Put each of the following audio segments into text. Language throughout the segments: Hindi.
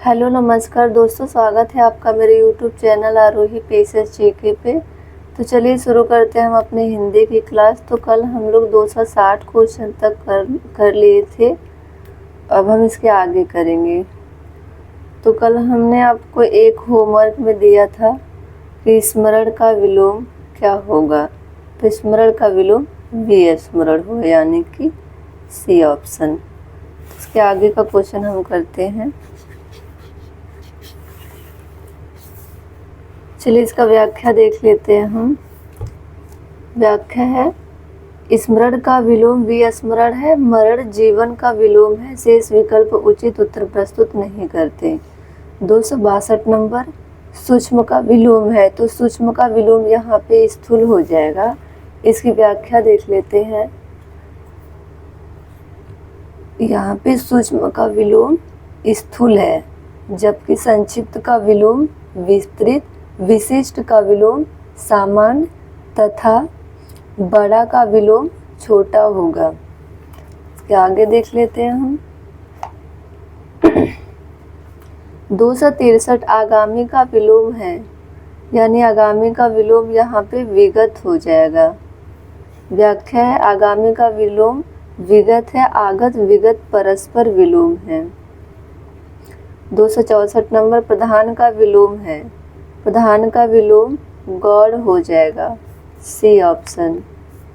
हेलो नमस्कार दोस्तों, स्वागत है आपका मेरे यूट्यूब चैनल आरोही पेशेस जीके पे। तो चलिए शुरू करते हैं हम अपने हिंदी की क्लास। तो कल हम लोग 260 क्वेश्चन तक कर लिए थे। अब हम इसके आगे करेंगे। तो कल हमने आपको एक होमवर्क में दिया था कि स्मरण का विलोम क्या होगा। तो स्मरण का विलोम विस्मरण हो, यानी कि सी ऑप्शन। इसके आगे का क्वेश्चन हम करते हैं। चलिए इसका व्याख्या देख लेते हैं हम। व्याख्या है, स्मरण का विलोम विस्मरण है, मरण जीवन का विलोम है, शेष विकल्प उचित उत्तर प्रस्तुत नहीं करते। 262 नंबर, सूक्ष्म का विलोम है। तो सूक्ष्म का विलोम यहाँ पे स्थूल हो जाएगा। इसकी व्याख्या देख लेते हैं। यहाँ पे सूक्ष्म का विलोम स्थूल है, जबकि संक्षिप्त का विलोम विस्तृत, विशिष्ट का विलोम सामान्य तथा बड़ा का विलोम छोटा होगा। इसके आगे देख लेते हैं हम। 263 आगामी का विलोम है, यानी आगामी का विलोम यहाँ पे विगत हो जाएगा। व्याख्या है, आगामी का विलोम विगत है, आगत विगत परस्पर विलोम है। 264 नंबर, प्रधान का विलोम है। प्रधान का विलोम गौड़ हो जाएगा, सी ऑप्शन।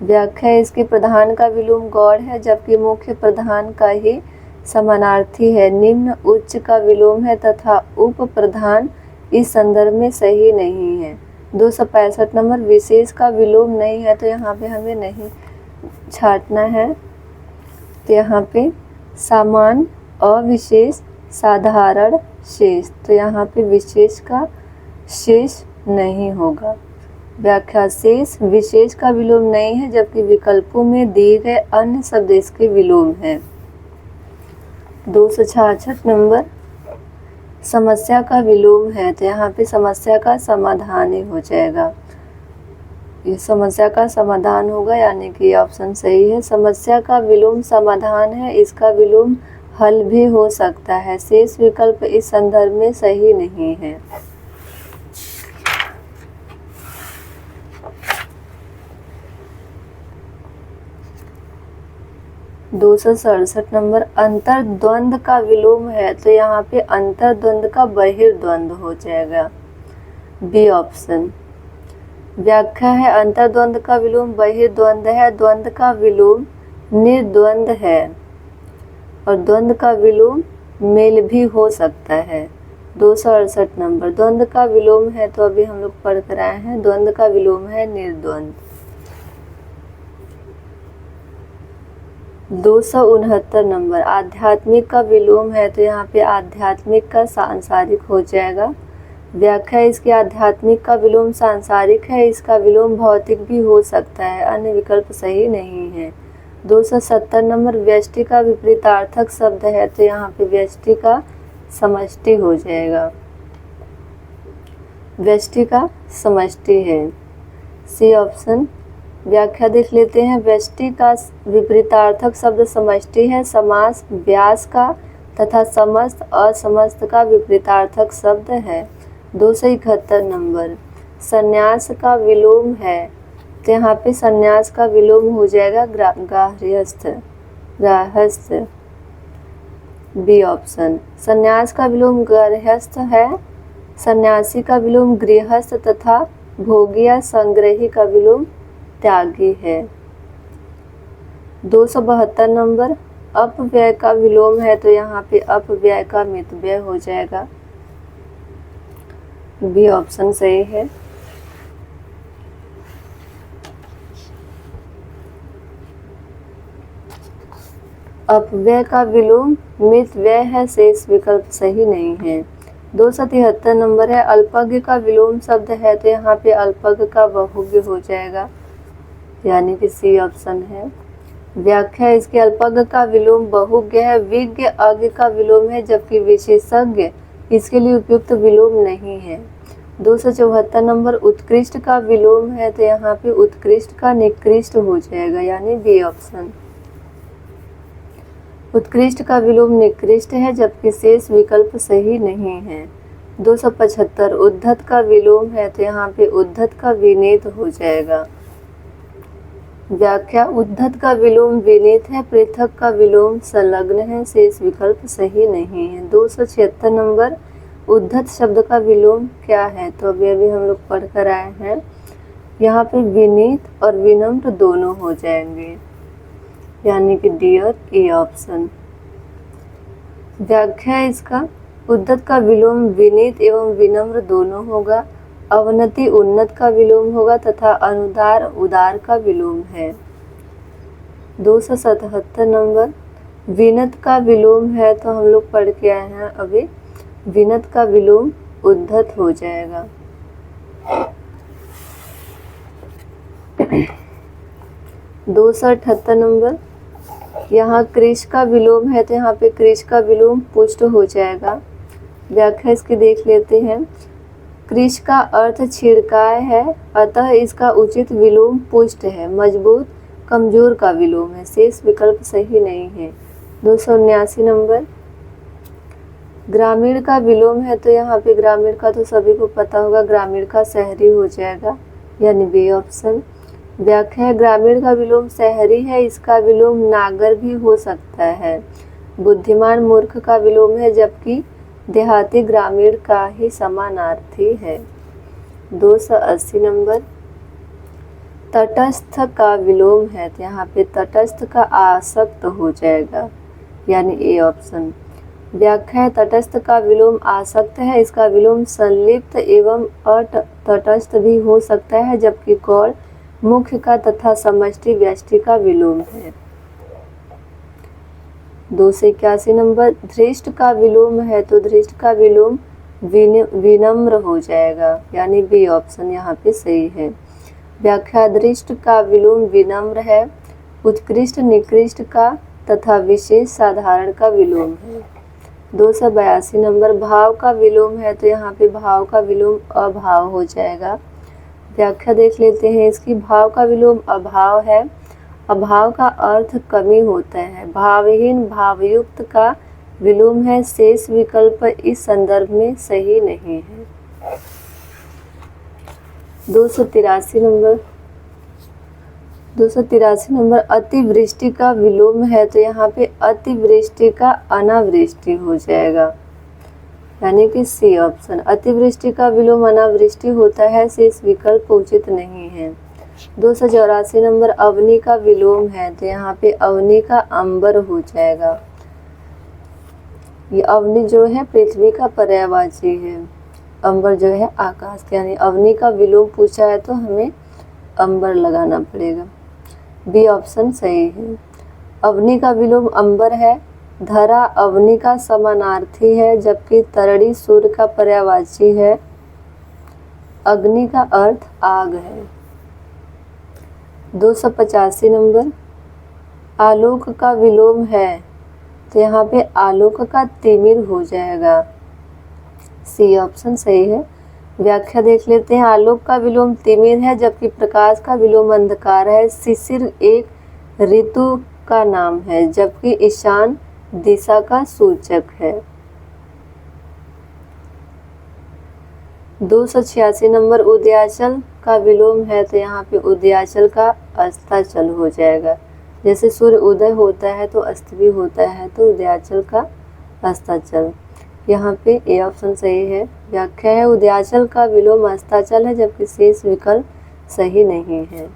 व्याख्या है इसकी, प्रधान का विलोम गौड़ है, जबकि मुख्य प्रधान का ही समानार्थी है। निम्न उच्च का विलोम है तथा उप प्रधान इस संदर्भ में सही नहीं है। 265 नंबर, विशेष का विलोम नहीं है, तो यहाँ पे हमें नहीं छांटना है। तो यहाँ पे सामान्य, अविशेष, साधारण, शेष। तो यहाँ पे विशेष का शेष नहीं होगा। व्याख्या, शेष विशेष का विलोम नहीं है, जबकि विकल्पों में दिए गए अन्य शब्द इसके विलोम है। 266 नंबर, समस्या का विलोम है। तो यहाँ पे समस्या का समाधान ही हो जाएगा। ये समस्या का समाधान होगा, यानी कि ऑप्शन सही है। समस्या का विलोम समाधान है, इसका विलोम हल भी हो सकता है। शेष विकल्प इस संदर्भ में सही नहीं है। 267 नंबर, अंतर्द्वंद का विलोम है। तो यहाँ पे अंतर्द्वंद का बहिर्द्वंद हो जाएगा, बी ऑप्शन। व्याख्या है, अंतर्द्वंद का विलोम बहिर्द्वंद है, द्वंद का विलोम निर्द्वंद है और द्वंद का विलोम मेल भी हो सकता है। 268 नंबर, द्वंद का विलोम है, तो अभी हम लोग पढ़ कर आए हैं, द्वंद का विलोम है निर्द्वंद। 269 नंबर, आध्यात्मिक का विलोम है। तो यहाँ पे आध्यात्मिक का सांसारिक हो जाएगा। व्याख्या, इसके आध्यात्मिक का विलोम सांसारिक है, इसका विलोम भौतिक भी हो सकता है, अन्य विकल्प सही नहीं है। 270 नंबर, व्यष्टि का विपरीतार्थक शब्द है। तो यहाँ पे व्यष्टि का समष्टि हो जाएगा, व्यष्टि का समष्टि है, सी ऑप्शन। व्याख्या देख लेते हैं। व्यष्टि का विपरीतार्थक शब्द समष्टि है, समास व्यास का तथा समस्त असमस्त का विपरीतार्थक शब्द है। 271 नंबर, संन्यास का विलोम है। तो यहाँ पे संन्यास का विलोम हो जाएगा गार्हस्थ्य, गार्हस्थ, बी ऑप्शन। संन्यास का विलोम गार्हस्थ है, सन्यासी का विलोम गृहस्थ तथा भोगी या संग्रही का विलोम त्यागी है। 272 नंबर, अपव्यय का विलोम है। तो यहाँ पे अपव्यय का मितव्यय हो जाएगा, बी ऑप्शन सही है। अपव्यय का विलोम मितव्यय है, शेष विकल्प सही नहीं है। 273 नंबर है, अल्पज्ञ का विलोम शब्द है। तो यहाँ पे अल्पज्ञ का बहुज्ञ हो जाएगा, यानी कि सी ऑप्शन है। व्याख्या, इसके अल्पज्ञ का विलोम बहुज्ञ है, विज्ञ अज्ञ का विलोम है, जबकि विशेषज्ञ इसके लिए उपयुक्त विलोम नहीं है। 274 नंबर, उत्कृष्ट का विलोम है। तो यहाँ पे उत्कृष्ट का निकृष्ट हो जाएगा, यानी बी ऑप्शन। उत्कृष्ट का विलोम निकृष्ट है जबकि शेष विकल्प सही नहीं है। 275 उद्धत का विलोम है तो यहाँ पे उद्धत का विनीत हो जाएगा। व्याख्या उद्धत का विलोम विनीत है, पृथक का विलोम संलग्न है, शेष विकल्प सही नहीं है। 276 नंबर उद्धत शब्द का विलोम क्या है? तो अभी हम लोग पढ़ कर आए हैं। यहाँ पे विनीत और विनम्र दोनों हो जाएंगे, यानी कि डियर ए ऑप्शन। व्याख्या है इसका उद्धत का विलोम विनीत एवं विनम्र दोनों होगा। अवनति उन्नत का विलोम होगा तथा अनुदार उदार का विलोम है। 277 नंबर विनत का विलोम है तो हम लोग पढ़ के आए हैं अभी, विनत का विलोम उद्धत हो जाएगा। 278 नंबर यहाँ कृष का विलोम है तो यहाँ पे कृष का विलोम पुष्ट हो जाएगा। व्याख्या इसकी देख लेते हैं। कृष का अर्थ छिड़काय है, अतः इसका उचित विलोम पुष्ट है। मजबूत कमजोर का विलोम है, शेष विकल्प सही नहीं है। 279 नंबर ग्रामीण का विलोम है तो यहाँ पे ग्रामीण का तो सभी को पता होगा, ग्रामीण का शहरी हो जाएगा, यानी बी ऑप्शन। व्याख्या है ग्रामीण का विलोम शहरी है, इसका विलोम नागर भी हो सकता है। बुद्धिमान मूर्ख का विलोम है जबकि देहाती ग्रामीण का ही समानार्थी है। 280 नंबर तटस्थ का विलोम है तो यहाँ पे तटस्थ का आसक्त हो जाएगा, यानी ए ऑप्शन। व्याख्या है तटस्थ का विलोम आसक्त है, इसका विलोम संलिप्त एवं अतटस्थ भी हो सकता है, जबकि गौड़ मुख्य का तथा समष्टि व्यष्टि का विलोम है। 281 नंबर धृष्ट का विलोम है तो धृष्ट का विलोम विनम्र हो जाएगा, यानी बी ऑप्शन यहाँ पे सही है। व्याख्या दृष्ट का विलोम विनम्र है, उत्कृष्ट निकृष्ट का तथा विशेष साधारण का विलोम है। 282 नंबर भाव का विलोम है तो यहाँ पे भाव का विलोम अभाव हो जाएगा। व्याख्या देख लेते हैं इसकी। भाव का विलोम अभाव है, अभाव का अर्थ कमी होता है। भावहीन भावयुक्त का विलोम है, शेष विकल्प इस संदर्भ में सही नहीं है। 283 नंबर अतिवृष्टि का विलोम है तो यहाँ पे अतिवृष्टि का अनावृष्टि हो जाएगा, यानी कि सी ऑप्शन। अतिवृष्टि का विलोम अनावृष्टि होता है, शेष विकल्प उचित नहीं है। 284 नंबर अवनी का विलोम है तो यहाँ पे अवनी का अंबर हो जाएगा। ये अवनी जो है पृथ्वी का पर्यायवाची है, अंबर जो है आकाश का, यानी अवनी का विलोम पूछा है तो हमें अंबर लगाना पड़ेगा। बी ऑप्शन सही है। अवनी का विलोम अंबर है, धरा अवनी का समानार्थी है, जबकि तरड़ी सूर्य का पर्यायवाची है। अग्नि का अर्थ आग है। 285 नंबर आलोक का विलोम है तो यहाँ पे आलोक का तिमिर हो जाएगा, सी ऑप्शन सही है। व्याख्या देख लेते हैं। आलोक का विलोम तिमिर है जबकि प्रकाश का विलोम अंधकार है। शिशिर एक ऋतु का नाम है जबकि ईशान दिशा का सूचक है। 286 नंबर उदयाचल का विलोम है तो यहाँ पे उदयाचल का अस्ताचल हो जाएगा। जैसे सूर्य उदय होता है तो अस्त भी होता है, तो उदयाचल का अस्ताचल, यहाँ पे ए ऑप्शन सही है। व्याख्या है उदयाचल का विलोम अस्ताचल है जबकि शेष विकल्प सही नहीं है।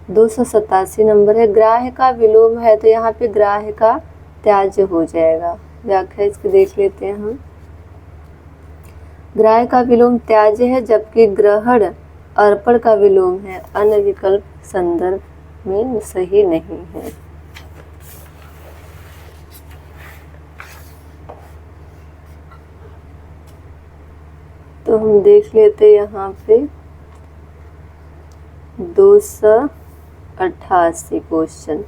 287 नंबर है ग्राह्य का विलोम है तो यहाँ पे ग्राह्य का त्याज्य हो जाएगा। व्याख्या इसकी देख लेते हैं हम। ग्राह्य का विलोम त्याज्य है जबकि ग्रहण अर्पण का विलोम है, अन्य विकल्प संदर्भ में सही नहीं है। तो हम देख लेते यहाँ पे 288 क्वेश्चन।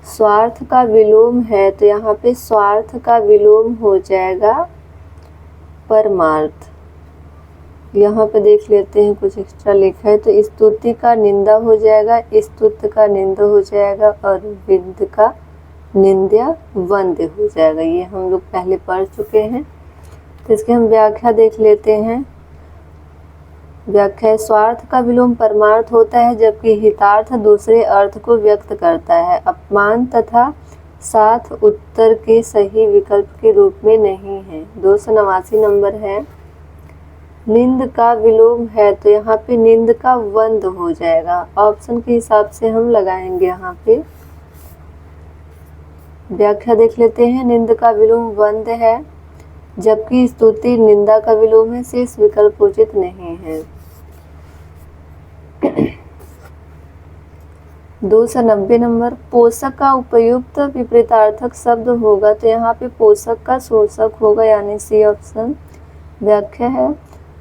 स्वार्थ का विलोम है तो यहाँ पे स्वार्थ का विलोम हो जाएगा परमार्थ। यहाँ पे देख लेते हैं कुछ एक्स्ट्रा लिखा है तो स्तुति का निंदा हो जाएगा, स्तुत का निंदा हो जाएगा और विद का निंद्य वंद्य हो जाएगा। ये हम लोग पहले पढ़ चुके हैं। तो इसकी हम व्याख्या देख लेते हैं। व्याख्या, स्वार्थ का विलोम परमार्थ होता है जबकि हितार्थ दूसरे अर्थ को व्यक्त करता है। अपमान तथा साथ उत्तर के सही विकल्प के रूप में नहीं है। 289 नंबर है। निंद का विलोम है तो यहाँ पे निंद का वंद हो जाएगा। ऑप्शन के हिसाब से हम लगाएंगे यहाँ पे। व्याख्या देख लेते हैं। निंद का विलोम वंद है जबकि स्तुति निंदा का विलोम है। शेष विकल्प उचित नहीं है। 290 नंबर, पोषक का उपयुक्त विपरीतार्थक शब्द होगा तो यहाँ पे पोषक का शोषक होगा, यानी सी ऑप्शन। व्याख्या है,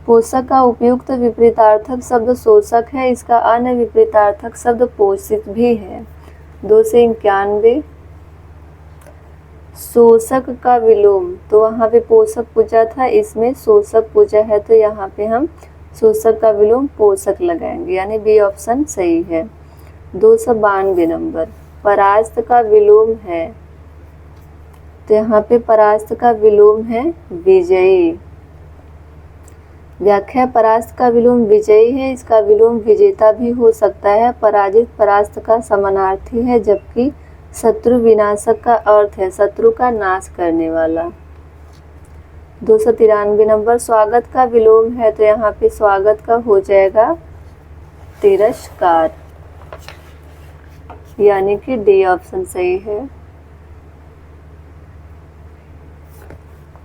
पोषक का उपयुक्त विपरीतार्थक शब्द शोषक है। इसका अन्य विपरीतार्थक शब्द पोषित भी है। 291, शोषक का विलोम, तो वहाँ पे पोषक पूछा था, इसमें शोषक पूछा है, तो यहाँ पे हम शोषक का विलोम पोषक लगाएंगे, यानी बी ऑप्शन सही है। 292 नंबर, परास्त का विलोम है तो यहाँ पे परास्त का विलोम है विजयी। व्याख्या, परास्त का विलोम विजयी है। इसका विलोम विजेता भी हो सकता है। पराजित परास्त का समानार्थी है जबकि शत्रु विनाशक का अर्थ है शत्रु का नाश करने वाला। 293 नंबर, स्वागत का विलोम है तो यहाँ पे स्वागत का हो जाएगा तिरस्कार, यानी कि डी ऑप्शन सही है।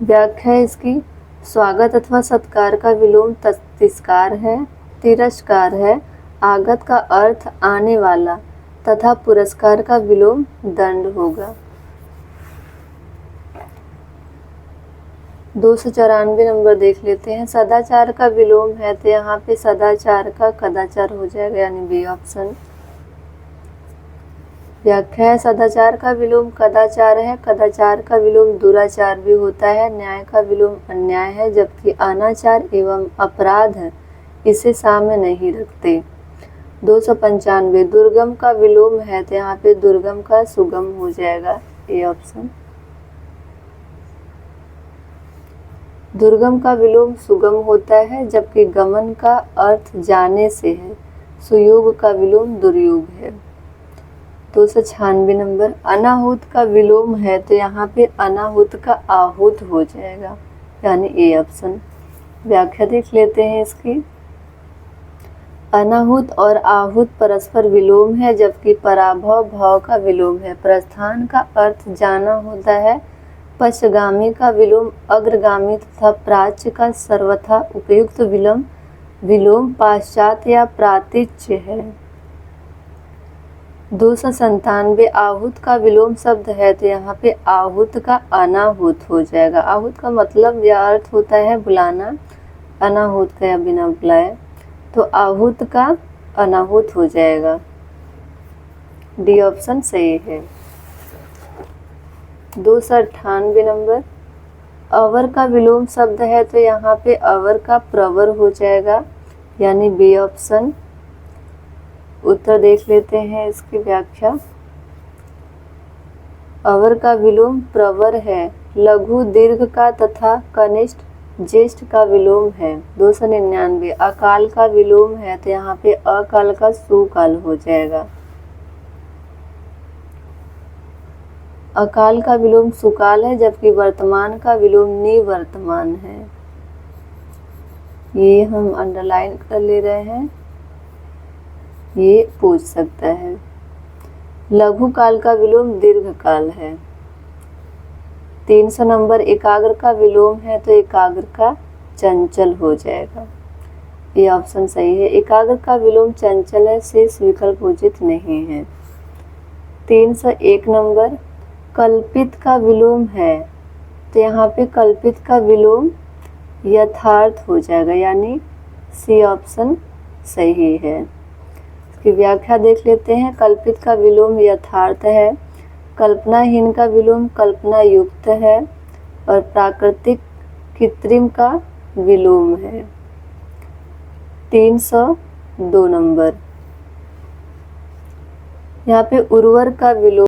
व्याख्या इसकी, स्वागत अथवा सत्कार का विलोम तिरस्कार है, तिरस्कार है। आगत का अर्थ आने वाला तथा पुरस्कार का विलोम दंड होगा। 294 नंबर देख लेते हैं। सदाचार का विलोम है तो यहाँ पे सदाचार का कदाचार हो जाएगा, यानी बी ऑप्शन। व्याख्या है, सदाचार का विलोम कदाचार है। कदाचार का विलोम दुराचार भी होता है। न्याय का विलोम अन्याय है जबकि अनाचार एवं अपराध इसे सामने नहीं रखते। 295, दुर्गम का विलोम है तो यहाँ पे दुर्गम का सुगम हो जाएगा, ए ऑप्शन। दुर्गम का विलोम सुगम होता है जबकि गमन का अर्थ जाने से है। सुयोग का विलोम दुर्योग है। 296 नंबर, अनाहुत का विलोम है तो यहाँ पे अनाहुत का आहूत हो जाएगा, यानी ए ऑप्शन। व्याख्या देख लेते हैं इसकी। अनाहुत और आहूत परस्पर विलोम है जबकि पराभव भाव का विलोम है। प्रस्थान का अर्थ जाना होता है। पश्चगामी का विलोम अग्रगामी तथा प्राच्य का सर्वथा उपयुक्त विलोम पाश्चात्य या प्रातिच्य है। 297, आहूत का विलोम शब्द है तो यहाँ पे आहूत का अनाहूत हो जाएगा। आहूत का मतलब या अर्थ होता है बुलाना, अनाहूत का या बिना बुलाए, तो आहूत का अनाहूत हो जाएगा। डी ऑप्शन सही है। 298 नंबर, अवर का विलोम शब्द है तो यहाँ पे अवर का प्रवर हो जाएगा, यानी बी ऑप्शन। उत्तर देख लेते हैं इसकी व्याख्या। अवर का विलोम प्रवर है। लघु दीर्घ का तथा कनिष्ठ ज्येष्ठ का विलोम है। 299, अकाल का विलोम है तो यहाँ पे अकाल का सुकाल हो जाएगा। अकाल का विलोम सुकाल है जबकि वर्तमान का विलोम निवर्तमान है। ये हम अंडरलाइन कर ले रहे हैं, ये पूछ सकता है। लघु काल का विलोम दीर्घ काल है। 300 नंबर, एकाग्र का विलोम है तो एकाग्र का चंचल हो जाएगा, ये ऑप्शन सही है। एकाग्र का विलोम चंचल है, शेष विकल्प उचित नहीं है। 301 नंबर, कल्पित का विलोम है तो यहाँ पे कल्पित का विलोम यथार्थ हो जाएगा, यानी सी ऑप्शन सही है। इसकी व्याख्या देख लेते हैं। कल्पित का विलोम यथार्थ है। कल्पनाहीन का विलोम कल्पना युक्त है और प्राकृतिक कृत्रिम का विलोम है। 302 नंबर, यहाँ पे उर्वर का विलोम